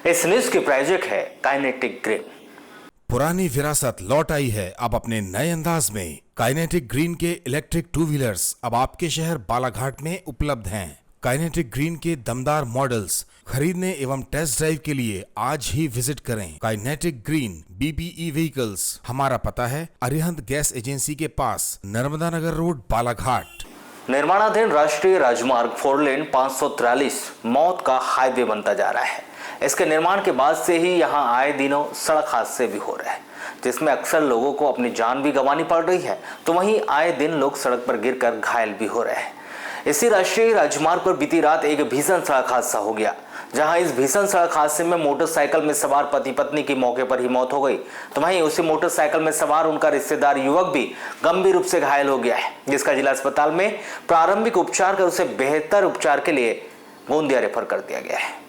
इस न्यूज की प्रायोजक है काइनेटिक ग्रीन। पुरानी विरासत लौट आई है अब अपने नए अंदाज में। काइनेटिक ग्रीन के इलेक्ट्रिक टू व्हीलर्स अब आपके शहर बालाघाट में उपलब्ध हैं। काइनेटिक ग्रीन के दमदार मॉडल्स खरीदने एवं टेस्ट ड्राइव के लिए आज ही विजिट करें। Kinetic green BBE vehicles. हमारा पता है अरिहंत गैस एजेंसी के पास, नर्मदा नगर रोड, बालाघाट। निर्माणाधीन राष्ट्रीय राजमार्ग 4 लेन 543 मौत का हाईवे बनता जा रहा है। इसके निर्माण के बाद से ही यहां आए दिनों सड़क हादसे भी हो रहे हैं, जिसमें अक्सर लोगों को अपनी जान भी गंवानी पड़ रही है, तो वहीं आए दिन लोग सड़क पर गिरकर घायल भी हो रहे हैं। इसी राष्ट्रीय राजमार्ग पर बीती रात एक भीषण सड़क हादसा हो गया, जहां इस भीषण सड़क हादसे में मोटरसाइकिल में सवार पति पत्नी की मौके पर ही मौत हो गई, तो वहीं उसी मोटरसाइकिल में सवार उनका रिश्तेदार युवक भी गंभीर रूप से घायल हो गया है, जिसका जिला अस्पताल में प्रारंभिक उपचार कर उसे बेहतर उपचार के लिए गोंदिया रेफर कर दिया गया है।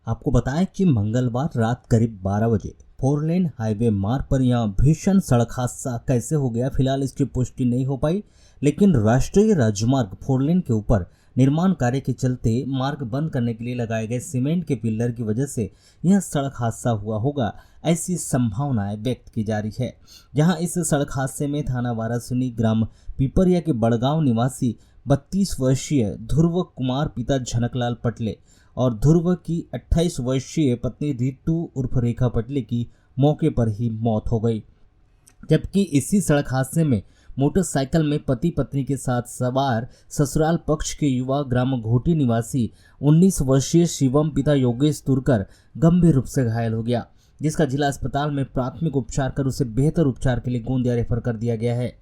आपको बताएं कि मंगलवार रात करीब 12 बजे 4 लेन हाईवे मार्ग पर यहां भीषण सड़क हादसा कैसे हो गया, फिलहाल इसकी पुष्टि नहीं हो पाई, लेकिन राष्ट्रीय राजमार्ग 4 लेन के ऊपर निर्माण कार्य के चलते मार्ग बंद करने के लिए लगाए गए सीमेंट के पिलर की वजह से यह सड़क हादसा हुआ होगा, ऐसी संभावनाएं व्यक्त की जा रही है। जहां इस सड़क हादसे में थाना वारासुनी ग्राम पिपरिया के बड़गांव निवासी 32 वर्षीय ध्रुव कुमार पिता झनकलाल पटले और ध्रुव की 28 वर्षीय पत्नी रितु उर्फ रेखा पटले की मौके पर ही मौत हो गई, जबकि इसी सड़क हादसे में मोटरसाइकिल में पति पत्नी के साथ सवार ससुराल पक्ष के युवा ग्राम घोटी निवासी 19 वर्षीय शिवम पिता योगेश तुरकर गंभीर रूप से घायल हो गया, जिसका जिला अस्पताल में प्राथमिक उपचार कर उसे बेहतर उपचार के लिए गोंदिया रेफर कर दिया गया है।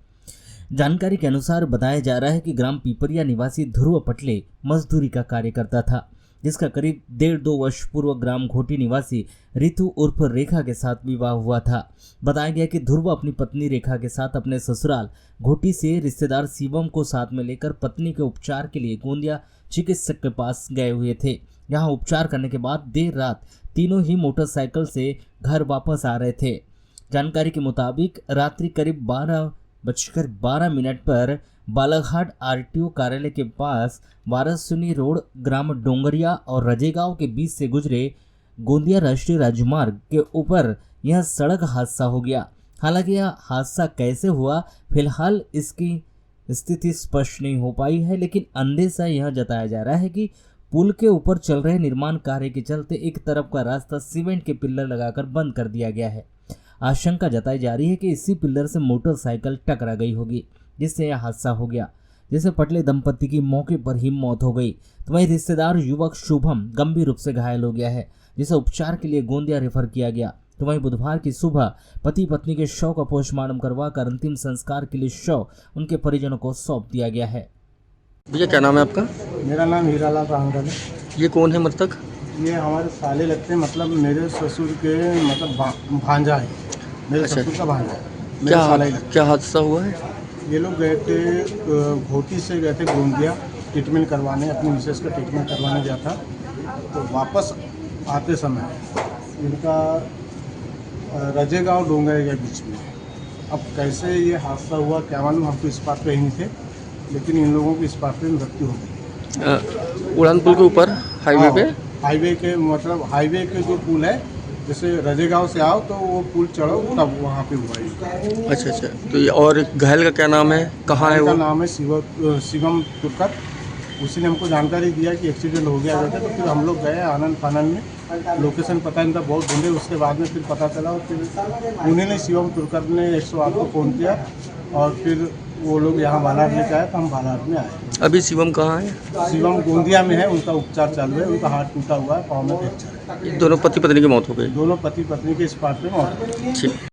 जानकारी के अनुसार बताया जा रहा है कि ग्राम पिपरिया निवासी ध्रुव पटले मजदूरी का कार्य करता था, जिसका करीब 1.5-2 वर्ष पूर्व ग्राम घोटी निवासी रितु उर्फ रेखा के साथ विवाह हुआ था। बताया गया कि ध्रुव अपनी पत्नी रेखा के साथ अपने ससुराल घोटी से रिश्तेदार शिवम को साथ में लेकर पत्नी के उपचार के लिए गोंदिया चिकित्सक के पास गए हुए थे। यहां उपचार करने के बाद देर रात तीनों ही मोटरसाइकिल से घर वापस आ रहे थे। जानकारी के मुताबिक रात्रि करीब 12:12 पर बालाघाट RTO कार्यालय के पास वारासुनी रोड ग्राम डोंगरिया और रजेगांव के बीच से गुजरे गोंदिया राष्ट्रीय राजमार्ग के ऊपर यह सड़क हादसा हो गया। हालांकि यह हादसा कैसे हुआ, फिलहाल इसकी स्थिति स्पष्ट नहीं हो पाई है, लेकिन अंदेशा यह जताया जा रहा है कि पुल के ऊपर चल रहे निर्माण कार्य के चलते एक तरफ का रास्ता सीमेंट के पिलर लगाकर बंद कर दिया गया है। आशंका जताई जा रही है कि इसी पिलर से मोटरसाइकिल टकरा गई होगी, जिससे यह हादसा हो गया, जिससे पटले दंपति की मौके पर ही मौत हो गई। तो वहीं रिश्तेदार युवक शुभम गंभीर रूप से घायल हो गया है, जिसे उपचार के लिए गोंदिया रेफर किया गया। तो वहीं बुधवार की सुबह पति पत्नी के शव का पोस्टमार्टम करवाकर अंतिम संस्कार के लिए शव उनके परिजनों को सौंप दिया गया है। भैया क्या नाम है आपका? मेरा नाम हीरालाल रांगल है। ये कौन है मृतक? ये हमारे साले लगते हैं, मतलब मेरे ससुर के मतलब भांजा है, मेरे अच्छा। ससुर का भांजा है, मेरे साला ही लगता क्या हादसा हुआ है? है। ये लोग गए थे घोटी से गए थे गोंदिया ट्रीटमेंट करवाने, अपनी मिसेस का ट्रीटमेंट करवाने गया था। तो वापस आते समय इनका रजेगांव डोंगरिया के बीच में, अब कैसे ये हादसा हुआ क्या मालूम, हम तो इस बात पे ही नहीं थे, लेकिन इन लोगों की इस बात पे मृत्यु हो गई। उड़ान पुल के ऊपर हाईवे पे? हाईवे के मतलब हाईवे के जो पुल है, जैसे रजेगांव से आओ तो वो पुल चढ़ो तब वहाँ पे हुआ है। अच्छा। तो ये और घायल का क्या नाम है, कहाँ है वो? नाम है शिवम तुरकर। उसी ने हमको जानकारी दिया कि एक्सीडेंट हो गया करके, तो फिर हम लोग गए आनंद फानन में, लोकेशन पता नहीं था, बहुत ढूंढे, उसके बाद में फिर पता चला और फिर उन्होंने शिवम तुरकर ने 108 को फ़ोन किया और फिर वो लोग यहाँ बालाघाट लेके आए, तो हम बालाघाट में आए। अभी शिवम कहाँ है? शिवम गोंदिया में है, उनका उपचार चालू है, उनका हाथ टूटा हुआ है, पाँव में फ्रैक्चर है। दोनों पति पत्नी की मौत हो गई? दोनों पति पत्नी के स्पॉट पे मौत हो गई। ठीक।